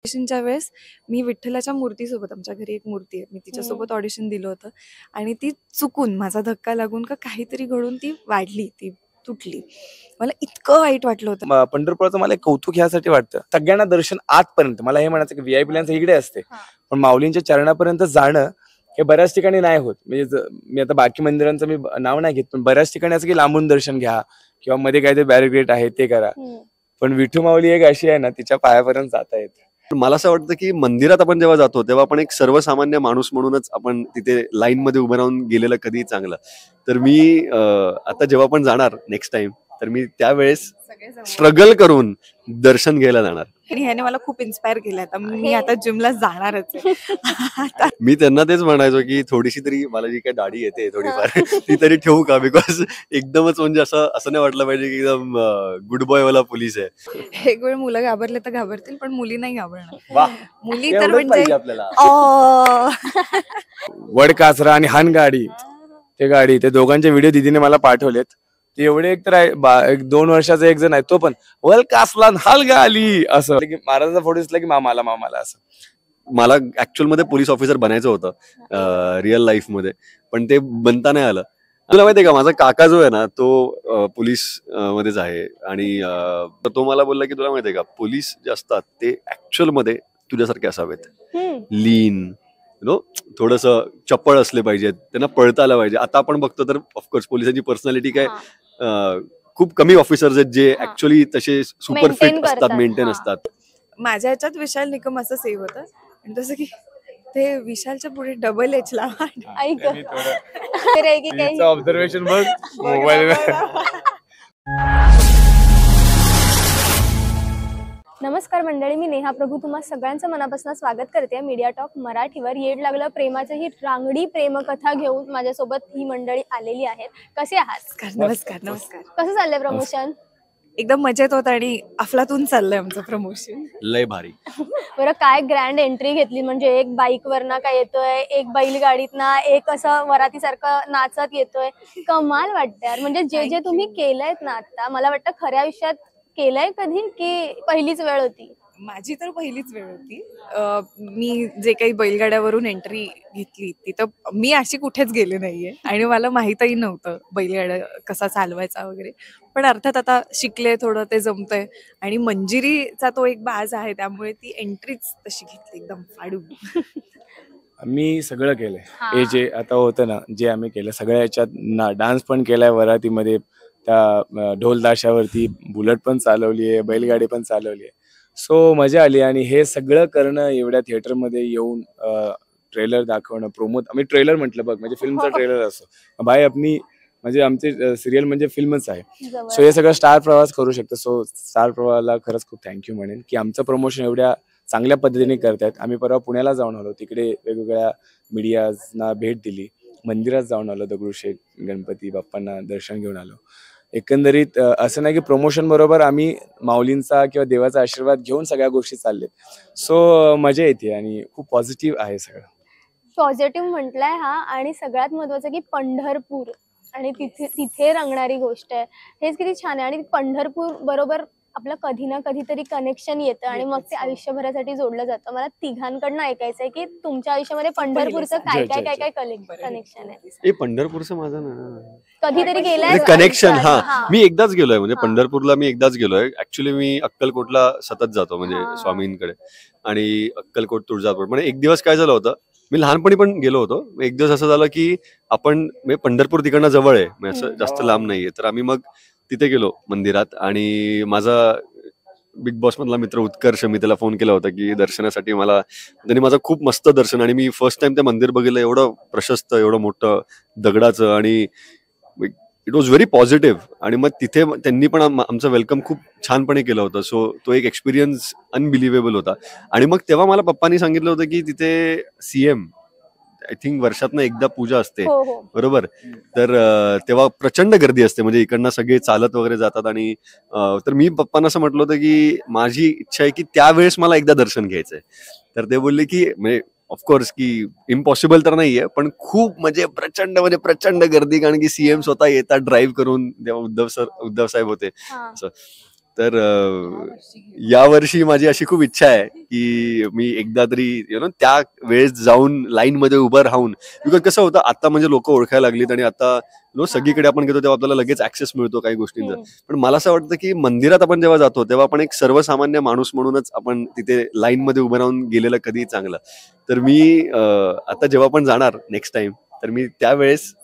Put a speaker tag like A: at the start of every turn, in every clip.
A: ऑडिशनच्या वेळेस मी विठ्ठलाच्या मूर्तीसोबत, आमच्या घरी एक मूर्ती आहे, मी तिच्यासोबत ऑडिशन दिलं होतं आणि ती चुकून माझा धक्का लागून का काहीतरी घडून ती वाढली, ती तुटली. मला इतकं वाईट वाटलं होतं.
B: पंढरपुराचं मला एक कौतुक ह्यासाठी वाटतं, सगळ्यांना दर्शन आतपर्यंत, मला हे म्हणायचं की व्हीआयपी लाईन इकडे असते, पण माऊलींच्या चरणापर्यंत जाणं हे बऱ्याच ठिकाणी नाही होत. म्हणजे मी आता बाकी मंदिरांचं मी नाव नाही घेत, पण बऱ्याच ठिकाणी असं की लांबून दर्शन घ्या किंवा मध्ये काहीतरी बॅरिकेड आहे ते करा, पण विठू माऊली एक अशी आहे ना, तिच्या पायापर्यंत जाता येते.
C: मला असं वाटतं की मंदिरात आपण जेव्हा जातो तेव्हा आपण एक सर्वसामान्य माणूस म्हणूनच आपण तिथे लाईन मध्ये उभं राहून गेलेलं कधी चांगलं. तर मी आता जेव्हा पण जाणार नेक्स्ट टाइम, तर मी त्यावेळेस स्ट्रगल करून दर्शन घ्यायला जाणार.
A: आणि ह्याने मला खूप इन्स्पायर केलं. आता मी आता जिमला जाणारच आहे.
C: मी त्यांना तेच म्हणायचो की थोडीशी तरी मला जी काही दाढी येते थोडीफार ती तरी ठेवू का, बिकॉज एकदमच म्हणजे असं नाही वाटलं पाहिजे की एकदम गुड बॉय वाला पोलीस आहे.
A: एक वेळ मुलं घाबरले तर घाबरतील, पण मुली नाही घाबरणार.
B: वाह,
A: मुली तर म्हणजे
B: आपल्याला वड कासरा आणि हान गाडी, ते गाडी, ते दोघांचे व्हिडिओ दीदीने मला पाठवलेत. ते एवढे एक तर आहे, 2 वर्षाचा एक जण आहे, तो पण वल कासला हलगा आली असं की महाराजांचा फोटो दिसला की मामाला असं.
C: मला ऍक्च्युअल मध्ये पोलीस ऑफिसर बनायचं होतं रिअल लाईफ मध्ये, पण ते बनता नाही आलं. तुला माहितीये का, माझा काका जो आहे ना तो पोलीस मध्येच आहे आणि तो मला बोलला की तुला माहितीये का, पोलीस जे असतात ते ऍक्च्युअल मध्ये तुझ्यासारखे असावेत, लीन थोडस चप्पळ असले पाहिजेत, त्यांना पळता आलं पाहिजे. आता आपण बघतो तर ऑफकोर्स पोलिसांची पर्सनॅलिटी काय खूप कमी ऑफिसर्स आहेत जे ऍक्च्युअली तसे सुपर फिट असतात, मेंटेन असतात.
A: माझ्या ह्याच्यात विशाल निकम असं सेव्ह होतं, आणि तसं की ते विशालच्या पुढे डबल एच लावा.
B: ऑब्झर्वेशन बघ मोबाईल.
D: नमस्कार मंडळी, मी नेहा प्रभू तुम्हा सगळ्यांचं मनापासून स्वागत करते मीडिया टॉक मराठीवर. येड लागलं प्रेमाचं ही रांगडी प्रेमकथा घेऊन माझ्यासोबत ही मंडळी आलेली आहेत. कसे आहात?
A: नमस्कार नमस्कार.
D: कसं चाललंय प्रमोशन?
A: एकदम मजेत होत आणि अफलातून चाललंय आमचं प्रमोशन.
C: लय भारी.
D: बरं, काय ग्रँड एंट्री घेतली, म्हणजे एक बाईक वरना काय येतोय, एक बैलगाडीतना, एक असं वरातीसारखं नाचत येतोय. कमाल वाटतं यार. म्हणजे जे तुम्ही केलंय ना आता, मला वाटतं खऱ्या आयुष्यात केलंय कधी की पहिलीच वेळ होती?
A: माझी तर पहिलीच वेळ होती. मी जे काही बैलगाड्यावरून एंट्री घेतली तिथं मी अशी कुठेच गेले नाहीये आणि मला माहीतही नव्हतं बैलगाड्या कसा चालवायचा वगैरे, पण अर्थात आता शिकले, थोडं ते जमतंय आणि मंजिरीचा तो एक बाज आहे, त्यामुळे ती एंट्रीच तशी घेतली एकदम फाडून.
B: मी सगळं केलंय, हे जे आता होतं ना, जे आम्ही केलं सगळ्या याच्यात डान्स पण केलाय वरातीमध्ये, त्या ढोल ताशावरती बुलेट पण चालवली आहे, बैलगाडी पण चालवली आहे. सो मजा आली. आणि हे सगळं करणं, एवढ्या थिएटरमध्ये येऊन ट्रेलर दाखवणं, प्रोमो, आम्ही ट्रेलर म्हटलं बघ, म्हणजे फिल्मचा ट्रेलर असतो भाई, आपली म्हणजे आमची सिरियल म्हणजे फिल्मच आहे. सो हे सगळं स्टार प्रवास करू शकतं. सो स्टार प्रवाहाला खरंच खूप थँक्यू म्हणेन की आमचं प्रमोशन एवढ्या चांगल्या पद्धतीने करतायत. आम्ही परवा पुण्याला जाऊन आलो, तिकडे वेगवेगळ्या मीडियाजना भेट दिली, मंदिरात जाऊन आलो, दगडूशेठ गणपती बाप्पांना दर्शन घेऊन आलो. एकंदरीत असं नाही की प्रमोशन बरोबर आम्ही माऊलींचा किंवा देवाचा आशीर्वाद घेऊन सगळ्या गोष्टी चाललेत. सो मजा येते आणि खूप पॉझिटिव्ह आहे सगळं.
D: पॉझिटिव्ह म्हटलंय हा. आणि सगळ्यात महत्वाचं की पंढरपूर आणि तिथे रंगणारी गोष्ट आहे, हेच किती छान आहे. आणि पंढरपूर बरोबर आपलं कधी ना कधीतरी कनेक्शन येतं आणि मग ते आयुष्यभरासाठी जोडलं जातं. मला तिघांकडनं ऐकायचंय की तुमच्या आयुष्यामध्ये पंढरपूरचं काय काय काय काय कनेक्शन आहे?
C: पंढरपूरचं माझं ना
D: कधीतरी गेलंय
C: कनेक्शन. हा, मी एकदाच गेलोय, म्हणजे पंढरपूरला मी एकदाच गेलोय. ऍक्च्युली मी अक्कलकोटला सतत जातो, म्हणजे स्वामींकडे, आणि अक्कलकोट, तुळजापूर. म्हणजे एक दिवस काय झालं होतं, मी लहानपणी पण गेलो होतो. एक दिवस असं झालं की आपण पंढरपूर तिकडनं जवळ आहे, म्हणजे असं जास्त लांब नाहीये, तर आम्ही मग तिथे गेलो मंदिरात. आणि माझा बिग बॉस मधला मित्र उत्कर्ष, मी त्याला फोन केला होता की दर्शनासाठी मला, त्यांनी माझं खूप मस्त दर्शन, आणि मी फर्स्ट टाइम ते मंदिर बघितलं, एवढं प्रशस्त, एवढं मोठं दगडाचं, आणि इट वॉज व्हेरी पॉझिटिव्ह. आणि मग तिथे त्यांनी पण आमचं वेलकम खूप छानपणे केलं होतं. सो तो एक एक्सपिरियन्स अनबिलिव्हेबल होता. आणि मग तेव्हा मला पप्पांनी सांगितलं होतं की तिथे सीएम आय थिंक वर्षातनं एकदा पूजा असते, बरोबर, तर तेव्हा प्रचंड गर्दी असते, म्हणजे इकडनं सगळे चालत वगैरे जातात. आणि तर मी पप्पांना असं म्हटलं होतं की माझी इच्छा आहे की त्यावेळेस मला एकदा दर्शन घ्यायचंय. तर ते बोलले की म्हणजे ऑफकोर्स की इम्पॉसिबल तर नाहीये, पण खूप म्हणजे प्रचंड गर्दी, कारण की सीएम स्वतः येतात ड्राईव्ह करून, तेव्हा उद्धव साहेब होते. तर यावर्षी माझी अशी खूप इच्छा आहे की मी एकदा तरी त्या वेळेस जाऊन लाईन मध्ये उभं राहून, बिकॉज कसं होतं आता म्हणजे लोक ओळखायला लागलीत आणि आता सगळीकडे आपण घेतो तेव्हा आपल्याला लगेच ऍक्सेस मिळतो काही गोष्टींचा. पण मला असं वाटतं की मंदिरात आपण जेव्हा जातो तेव्हा आपण एक सर्वसामान्य माणूस म्हणूनच आपण तिथे लाईन मध्ये उभं राहून गेलेलं कधी चांगलं. तर मी आता जेव्हा पण जाणार नेक्स्ट टाइम तर मी त्यावेळेस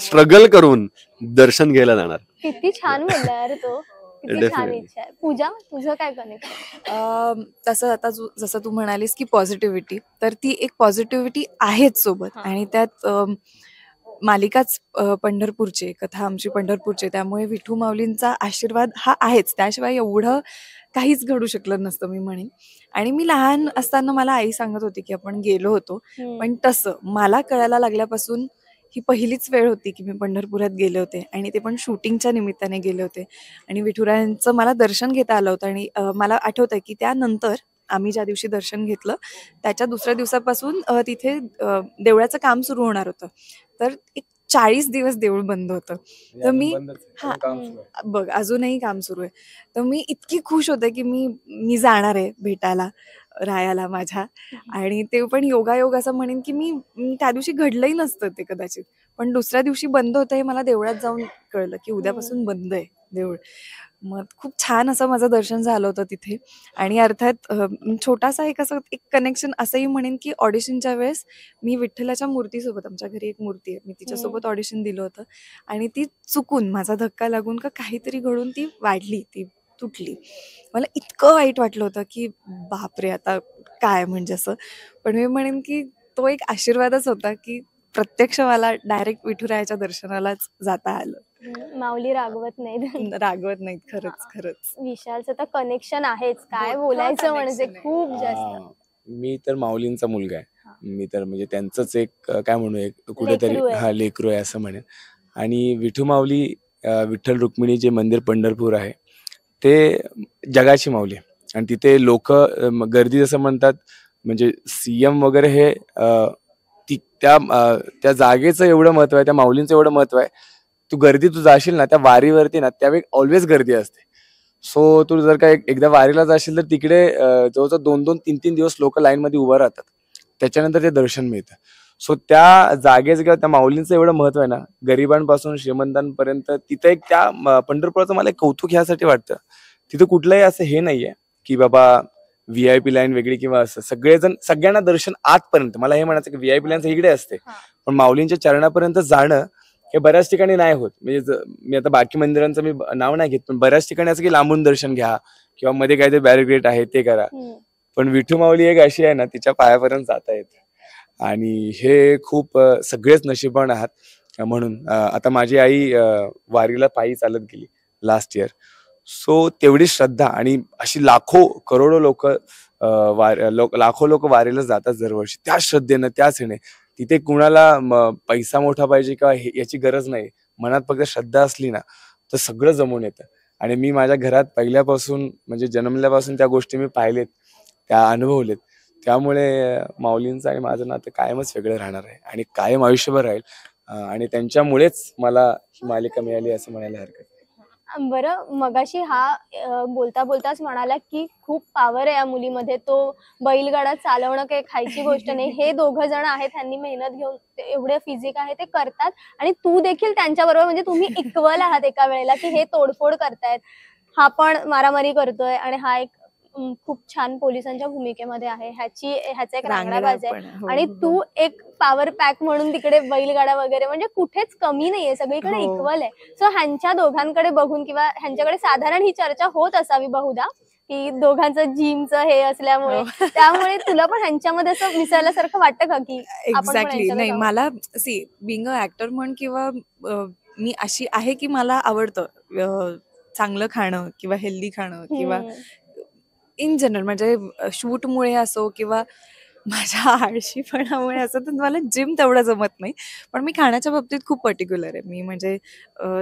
C: स्ट्रगल करून दर्शन घ्यायला जाणार.
D: किती छान बोलला यार तो. किती छान
C: Definitely.
D: इच्छा आहे. पूजा, तुझं काय कनेक्शन?
A: तसं आता जसं तू म्हणालीस की पॉझिटिव्हिटी, तर ती एक पॉझिटिव्हिटी आहेच सोबत. आणि त्यात मालिकाच पंढरपूरची, कथा आमची पंढरपूरची, त्यामुळे विठू माऊलींचा आशीर्वाद हा आहेच. त्याशिवाय एवढं काहीच घडू शकलं नसतं मी म्हणेन. आणि मी लहान असताना मला आई सांगत होती की आपण गेलो होतो, पण तसं मला कळायला लागल्यापासून ही पहिलीच वेळ होती की मी पंढरपुरात गेले होते, आणि ते पण शूटिंगच्या निमित्ताने गेले होते. आणि विठुरायांचं मला दर्शन घेता आलं होतं. आणि मला आठवतंय की त्यानंतर आम्ही ज्या दिवशी दर्शन घेतलं त्याच्या दुसऱ्या दिवसापासून तिथे देवळाचं काम सुरू होणार होतं. तर एक 40 दिवस देऊळ बंद होतं. तर मी बघ अजूनही काम सुरू आहे. तर मी इतकी खुश होते की मी जाणार आहे भेटायला रायाला माझ्या. आणि ते पण योगायोग असं म्हणेन की मी त्या दिवशी घडलंही नसतं ते कदाचित, पण दुसऱ्या दिवशी बंद होतं हे मला देवळात जाऊन कळलं की उद्यापासून बंद आहे देऊळ. मग खूप छान असं माझं दर्शन झालं होतं तिथे. आणि अर्थात छोटासा एक असं एक कनेक्शन असंही म्हणेन की ऑडिशनच्या वेळेस मी विठ्ठलाच्या मूर्तीसोबत, आमच्या घरी एक मूर्ती आहे, मी तिच्यासोबत ऑडिशन दिलं होतं. आणि ती चुकून माझा धक्का लागून का काहीतरी घडून ती वाढली, ती तुटली. मला इतकं वाईट वाटलं होतं की बापरे आता काय म्हणजे असं. पण मी म्हणेन की तो एक आशीर्वादच होता की प्रत्यक्ष मला डायरेक्ट विठुरायाच्या दर्शनालाच जाता आलं.
D: माऊली रागवत नाही.
A: रागवत नाहीत, खरंच.
D: विशालचं तर कनेक्शन आहेच, काय बोलायचं म्हणजे खूप जास्त.
B: मी तर माऊलींचा मुलगा आहे. मी तर म्हणजे त्यांचंच एक काय म्हणू, एक कुठेतरी
D: लेकरू आहे.
B: लेकरू आहे असं म्हणेन. आणि विठू माऊली, विठ्ठल रुक्मिणी जे मंदिर पंढरपूर आहे ते जगाची माऊली आहे. आणि तिथे लोक गर्दी जसं म्हणतात, म्हणजे सीएम वगैरे हे त्या जागेचं एवढं महत्व आहे, त्या माऊलींचं एवढं महत्व आहे. तू जाशील ना त्या वारीवरती ना, त्यावेळी ऑलवेज गर्दी असते. सो तू जर का एकदा वारीला जाशील तर तिकडे जवळजवळ 2-2, 3-3 दिवस लोक लाईन मध्ये उभं राहतात, त्याच्यानंतर ते दर्शन मिळतं. सो त्या जागेचं किंवा त्या माऊलींचं एवढं महत्व आहे ना, गरिबांपासून श्रीमंतांपर्यंत. तिथं एक त्या पंढरपुराचं मला एक कौतुक ह्यासाठी वाटतं, तिथं कुठलंही असं हे नाहीये की बाबा VIP लाईन वेगळी किंवा असं. सगळेजण, सगळ्यांना दर्शन आतपर्यंत. मला हे म्हणायचं की VIP लाईन इकडे असते, पण माऊलींच्या चरणापर्यंत जाणं हे बऱ्याच ठिकाणी नाही होत. म्हणजे मी आता बाकी मंदिरांचं मी नाव नाही घेत, पण बऱ्याच ठिकाणी असं की लांबून दर्शन घ्या किंवा मध्ये काहीतरी बॅरिकेड आहे ते करा. पण विठू माऊली एक अशी आहे ना, तिच्या पायापर्यंत जाता येत. आणि हे खूप सगळेच नशीबवान आहात. म्हणून आता माझी आई वारीला पायी चालत गेली लास्ट इयर. सो तेवढी श्रद्धा आणि अशी लाखो करोडो लाखो लोक वारीला जातात दरवर्षी, त्या श्रद्धेनं, त्याच ह्याने. तिथे कुणाला पैसा मोठा पाहिजे किंवा याची गरज नाही. मनात फक्त श्रद्धा असली ना तर सगळं जमून येतं. आणि मी माझ्या घरात पहिल्यापासून, म्हणजे जन्मल्यापासून त्या गोष्टी मी पाहिलेत, त्या अनुभवलेत. त्यामुळे माऊलींचं आणि माझं नातं कायमच वेगळं राहणार आहे आणि कायम आयुष्यभर राहील. आणि त्यांच्यामुळेच मला ही मालिका मिळाली असं म्हणायला हरकत नाही.
D: बरं, मगाशी हा बोलता बोलताच म्हणाला की खूप पॉवर आहे या मुलीमध्ये, तो बैलगाडा चालवणं काही खायची गोष्ट नाही. हे दोघं जण आहेत, त्यांनी मेहनत घेऊन एवढे फिजिक आहे ते करतात, आणि तू देखील त्यांच्या बरोबर, म्हणजे तुम्ही इक्वल आहात एका वेळेला की हे तोडफोड करतायत, हा पण मारामारी करतोय आणि हा एक खूप छान पोलिसांच्या भूमिकेमध्ये आहे. ह्याचा एक रांगडाबाज आहे. आणि तू एक पॉवर पॅक म्हणून तिकडे बैलगाडा वगैरे, म्हणजे कुठेच कमी नाहीये, सगळीकडे इक्वल आहे. सो ह्यांच्या दोघांकडे बघून किंवा ह्यांच्याकडे साधारण ही चर्चा होत असावी बहुधा की दोघांचं जिमचं हे असल्यामुळे, त्यामुळे तुला पण ह्यांच्यामध्ये असं मिसळल्या सारखं वाटतं का की
A: एक्झॅक्टली. नाही, मला बिंग अ ऍक्टर म्हण किंवा मी अशी आहे की मला आवडतं चांगलं खाणं किंवा हेल्दी खाणं किंवा इन जनरल, म्हणजे शूटमुळे असो किंवा माझ्या आळशीपणामुळे असं, तर मला जिम तेवढं जमत नाही. पण मी खाण्याच्या बाबतीत खूप पर्टिक्युलर आहे. मी म्हणजे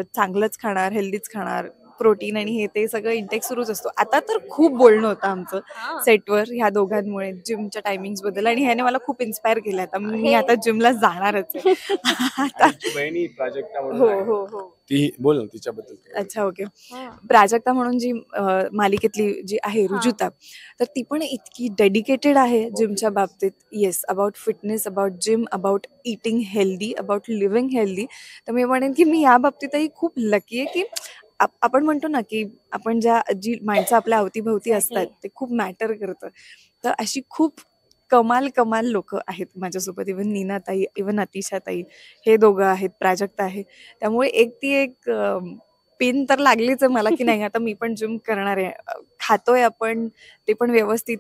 A: चांगलंच खाणार, हेल्दीच खाणार, प्रोटीन आणि हे ते सगळं इंटेक सुरूच असतो. आता तर खूप बोलणं होतं आमचं सेटवर ह्या दोघांमुळे जिमच्या टायमिंग्स बद्दल, आणि ह्याने मला खूप इन्स्पायर केलं. आता मी आता जिमला जाणारच आहे. आता
B: आमची बहिणी प्राजक्ता म्हणून
A: हो
B: आहे.
A: हो हो.
B: ती बोल ना तिच्याबद्दल काय.
A: अच्छा, ओके. प्राजक्ता म्हणून जी मालिकेतली जी आहे रुजुता, तर ती पण इतकी डेडिकेटेड आहे जिमच्या बाबतीत. Yes, about fitness, about gym, about eating healthy, about living healthy. तर मी म्हणेन की मी या बाबतीतही खूप लकी आहे की आपण म्हणतो ना की आपण जी माणसं आपल्या अवतीभवती असतात ते खूप मॅटर करतं. तर अशी खूप कमाल कमाल लोक आहेत माझ्यासोबत. इव्हन नीनाताई, इव्हन अतिशाताई, हे दोघं आहेत, प्राजक्ता आहे. त्यामुळे एक पिन तर लागलीच आहे मला की नाही आता मी पण जिम करणार आहे. खातोय आपण ते पण व्यवस्थित,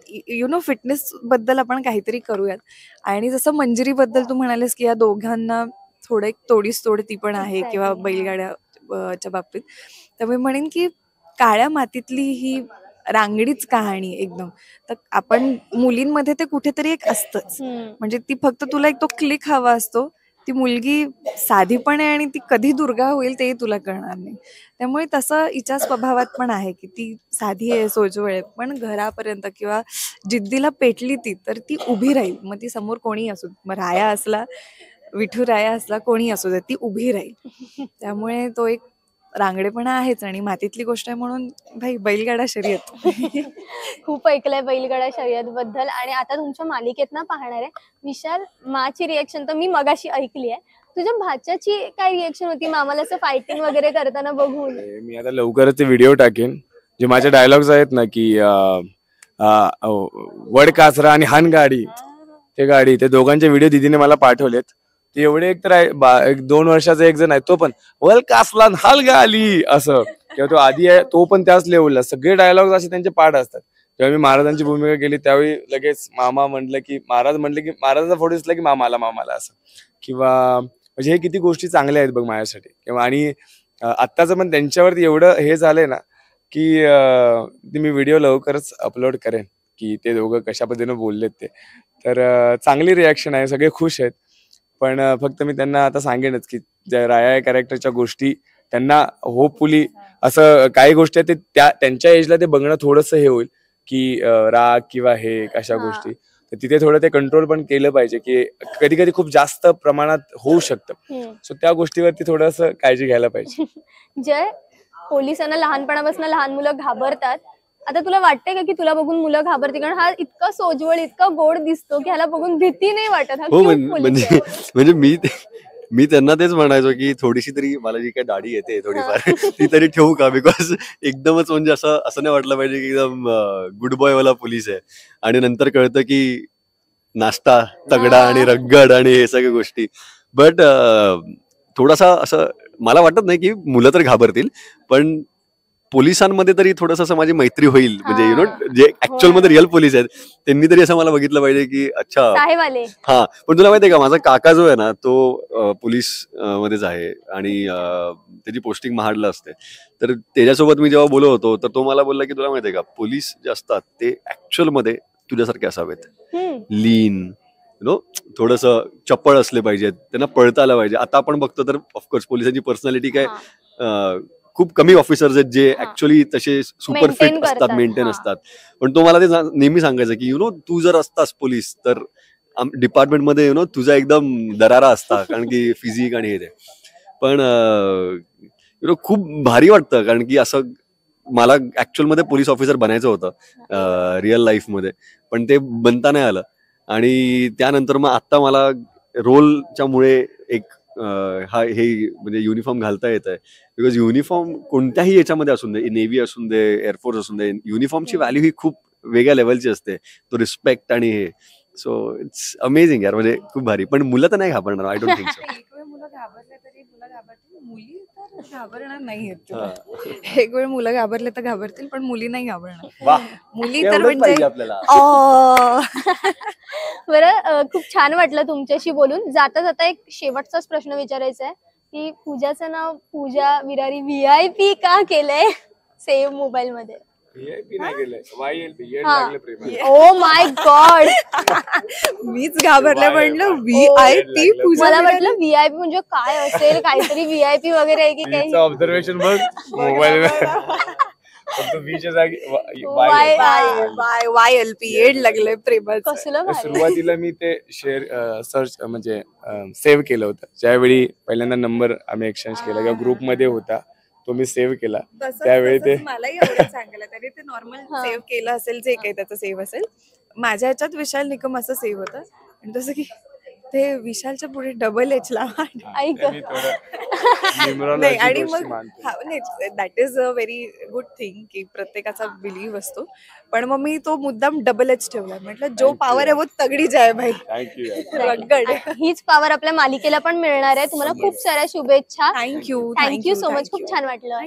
A: फिटनेस बद्दल आपण काहीतरी करूयात. आणि जसं मंजिरीबद्दल तू म्हणालीस की या दोघांना थोडं एक तोडीस तोड ती पण आहे, किंवा
D: Exactly,
A: बैलगाड्या च्या बाबतीत. तर मी म्हणेन की काळ्या मातीतली ही रांगडीच कहाणी एकदम. तर आपण मुलींमध्ये ते कुठेतरी एक असतंच. म्हणजे ती फक्त तुला एक तो क्लिक हवा असतो. ती मुलगी साधी पण आहे आणि ती कधी दुर्गा होईल तेही तुला कळणार नाही. त्यामुळे तसं हिच्या स्वभावात पण आहे की ती साधी आहे, सोजवळ आहे, पण घरापर्यंत किंवा जिद्दीला पेटली ती तर ती उभी राहील. मग ती समोर कोणी असू, मग राया असला, विठू राया असला, कोणी असू दे, ती उभी राहील. त्यामुळे तो एक रांगडेपणा आहेच. आणि मातीतली गोष्ट आहे म्हणून भाई बैलगाडा शर्यत.
D: खूप ऐकलंय बैलगाडा शर्यत बद्दल. आणि आता तुमच्या मालिकेत ना पाहणार आहे विशाल माची रिएक्शन तर मी मगाशी ऐकली आहे. तुझ्या भाच्याची काय रिएक्शन होती मामाला असं फायटिंग वगैरे करताना बघून?
B: मी आता लवकरच ते व्हिडिओ टाकेन. जे माझे डायलॉग्स आहेत ना की वड कासरा आणि हान गाडी, ते दोघांचे व्हिडिओ दीदीने मला पाठवलेत. ते एवढे एक तर आहे, 2 वर्षाचा एक जण आहे तो पण वल कासला हाल गाली असं, किंवा तो आधी आहे तो पण त्याच लेवलला. सगळे डायलॉग असे त्यांचे पाठ असतात. जेव्हा मी महाराजांची भूमिका केली त्यावेळी लगेच मामा म्हटलं की महाराजांचा फोटो दिसला की मामाला असं. किंवा म्हणजे हे किती गोष्टी चांगल्या आहेत बघ माझ्यासाठी. किंवा आणि आत्ताचं पण त्यांच्यावरती एवढं हे झालंय ना की मी व्हिडिओ लवकरच अपलोड करेन की ते दोघं कशा पद्धतीने बोललेत ते. तर चांगली रिॲक्शन आहे, सगळे खुश आहेत. पण फक्त मी त्यांना आता सांगेनच की ज्या राया कॅरेक्टरच्या गोष्टी त्यांना होपफुली असं काही गोष्टी आहेत ते त्यांच्या एजला ते बघणं थोडंसं हे होईल की राग किंवा हे कशा गोष्टी. तर तिथे थोडं ते कंट्रोल पण केलं पाहिजे की कधी कधी खूप जास्त प्रमाणात होऊ शकतं. सो त्या गोष्टीवरती थोडंसं काळजी घ्यायला पाहिजे.
D: जय, पोलिसांना लहानपणापासून लहान मुलं घाबरतात. आता तुला वाटतंय का की तुला बघून मुलं घाबरते? कारण हा इतका सोजवळ, इतका गोड दिसतो की ह्याला बघून भीती नाही वाटत. हा
C: हो
D: cute पोलीस आहे.
C: म्हणजे मी त्यांना तेच म्हणायचो की थोडीशी तरी मला जी काही दाढी येते थोडीफार ती तरी ठेवू का, बिकॉज एकदमच म्हणजे असं नाही वाटलं पाहिजे की एकदम गुड बॉय वाला पोलीस आहे. आणि नंतर कळतं की नाश्ता तगडा आणि रगड आणि हे सगळ्या गोष्टी. बट थोडासा असं मला वाटत नाही की मुलं तर घाबरतील, पण पोलिसांमध्ये तरी थोडस असं माझी मैत्री होईल. म्हणजे जे ऍक्च्युअल मध्ये रिअल पोलीस आहेत त्यांनी तरी असं मला बघितलं पाहिजे की अच्छा
D: साहेबवाले.
C: हा. पण तुला माहितीये का माझा काका जो आहे ना तो पोलीस मध्येच आहे आणि त्याची पोस्टिंग महाडला असते. तर त्याच्यासोबत मी जेव्हा बोलत होतो तर तो मला बोलला की तुला माहितीये का पोलीस जे असतात ते ऍक्च्युअल मध्ये तुझ्यासारखे असावेत, लीन थोडस चप्पळ असले पाहिजेत, त्यांना पळता आलं पाहिजे. आता आपण बघतो तर ऑफकोर्स पोलिसांची पर्सनॅलिटी काय खूप कमी ऑफिसर्स आहेत जे ऍक्च्युअली तसे सुपर फिट असतात, मेंटेन असतात. पण तो मला ते नेहमी सांगायचं की तू जर असतास पोलीस तर डिपार्टमेंटमध्ये तुझा एकदम दरारा असता, कारण की फिजिक आणि हे ते. पण खूप भारी वाटतं कारण की असं मला ऍक्च्युअल मध्ये पोलीस ऑफिसर बनायचं होतं रिअल लाईफ मध्ये, पण ते बनता नाही आलं. आणि त्यानंतर मग आता मला रोलच्या मुळे एक हे म्हणजे युनिफॉर्म घालता येत आहे. बिकॉज युनिफॉर्म कोणत्याही याच्यामध्ये असून दे, नेव्ही असून दे, एअरफोर्स असून दे, युनिफॉर्मची व्हॅल्यू ही खूप वेगळ्या लेवलची असते. तो रिस्पेक्ट आणि हे. सो इट्स अमेझिंग यार, म्हणजे खूप भारी. पण मुलं तर नाही घाबरणार, आय डोंट थिंक सो.
A: एक वेळ मुलं घाबरले तरी मुलं घाबरतील, मुली तर घाबरणार नाहीयेत तुला. एक वेळ मुलं घाबरले तर घाबरतील पण मुली नाही घाबरणार. मुली तर म्हणजे
C: आपल्याला
D: बरं, खूप छान वाटलं तुमच्याशी बोलून. जाता जाता एक शेवटचाच प्रश्न विचारायचा आहे की पूजाचं नाव पूजा विरारी VIP का केलंय सेव्ह मोबाईल मध्ये?
B: VIP नाही केलंय, YLP, येड
D: हा.
B: लागलं प्रेमात.
D: Oh my God.
A: मीच घाबरले, म्हणलं
B: Oh,
A: VIP
B: लागलं.
A: पूजा
D: मला
A: करायला.
D: वाटलं व्हीआयपी म्हणजे काय असेल, काहीतरी व्हीआयपी वगैरे आहे की काही.
B: तिचं ऑब्झर्वेशन बघ मोबाईल फक्त बीच्या जागी
D: Why-
A: YLP येड लागलंय प्रेमाचं.
D: कसलं भारी.
B: सुरुवातीला मी ते शेअर सर्च म्हणजे सेव्ह केलं होतं. ज्यावेळी पहिल्यांदा नंबर आम्ही एक्सचेंज केला किंवा ग्रुपमध्ये होता तो मी सेव्ह केला.
A: तसंच-
B: त्यावेळी ते
A: तसंच मलाही एवढं सांगायला त्याने ते नॉर्मल
D: हा.
A: सेव्ह केलं असेल, जे काही त्याचं सेव्ह असेल. माझ्या ह्याच्यात विशाल निकम असं सेव्ह होतं आणि तसं की ते विशालच्या पुढे डबल एच लावा.
D: ऐक.
B: मी थोडं
A: नाही
B: numerology
A: आणि
B: गोष्टी
A: मग
B: मानतो.
A: That is a very good thing की प्रत्येकाचा बिलीव्ह असतो. पण मग मी तो मुद्दाम डबल एच ठेवला. म्हटलं जो
B: Thank you.
A: पॉवर आहे वो तगडी जाय भाई.
B: थँक्यू.
A: रगड.
D: हीच पॉवर आपल्या मालिकेला पण मिळणार आहे. तुम्हाला खूप साऱ्या शुभेच्छा.
A: Thank you
D: thank you so much. खूप छान वाटलं.